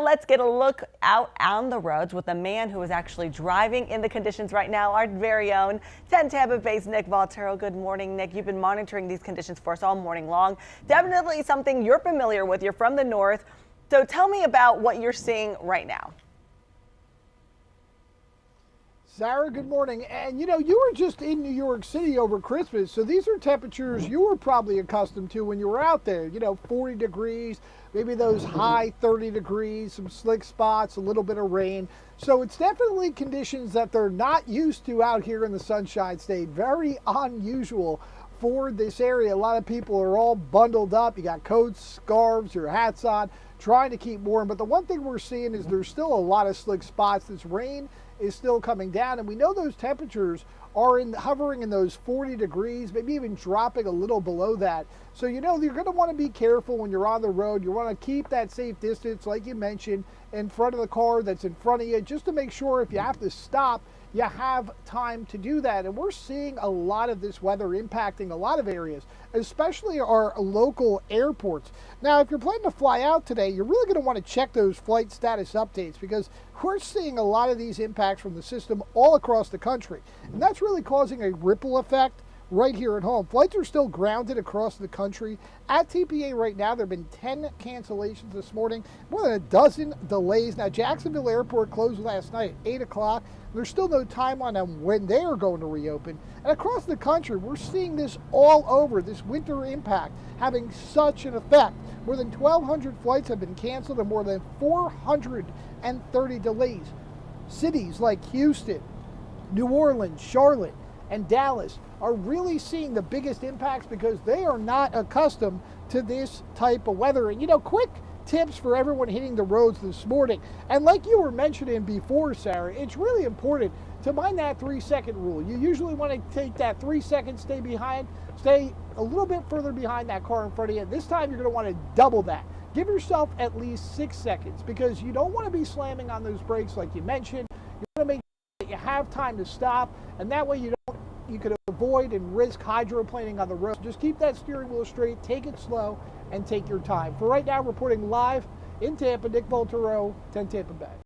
Let's get a look out on the roads with a man who is actually driving in the conditions right now, our very own 10 Tampa Bay's Nick Volturo. Good morning, Nick. You've been monitoring these conditions for us all morning long. Definitely something you're familiar with. You're from the north. So tell me about what you're seeing right now. Sarah, good morning. And you were just in New York City over Christmas, so these are temperatures you were probably accustomed to when you were out there. 40 degrees, maybe those high 30 degrees, some slick spots, a little bit of rain. So it's definitely conditions that they're not used to out here in the Sunshine State. Very unusual for this area. A lot of people are all bundled up. You got coats, scarves, your hats on, trying to keep warm. But the one thing we're seeing is there's still a lot of slick spots. This rain is still coming down, and we know those temperatures are hovering in those 40 degrees, maybe even dropping a little below that. So you're going to want to be careful when you're on the road. You want to keep that safe distance, like you mentioned, in front of the car that's in front of you, just to make sure if you have to stop, you have time to do that. And we're seeing a lot of this weather impacting a lot of areas, especially our local airports. Now, if you're planning to fly out today, you're really going to want to check those flight status updates, because we're seeing a lot of these impacts from the system all across the country. And that's really causing a ripple effect right here at home. Flights are still grounded across the country. At TPA right now, there have been 10 cancellations this morning, more than a dozen delays. Now, Jacksonville Airport closed last night at 8 o'clock. There's still no timeline on when they are going to reopen. And across the country, we're seeing this all over, this winter impact having such an effect. More than 1,200 flights have been canceled and more than 430 delays. Cities like Houston, New Orleans, Charlotte, and Dallas are really seeing the biggest impacts because they are not accustomed to this type of weather. And quick tips for everyone hitting the roads this morning. And like you were mentioning before, Sarah, it's really important to mind that 3-second rule. You usually want to take that 3 seconds, stay a little bit further behind that car in front of you. This time you're going to want to double that. Give yourself at least 6 seconds, because you don't want to be slamming on those brakes like you mentioned. You want to make sure that you have time to stop, and that way you could avoid and risk hydroplaning on the road. Just keep that steering wheel straight, take it slow, and take your time. For right now, reporting live in Tampa, Nick Volturo, 10 Tampa Bay.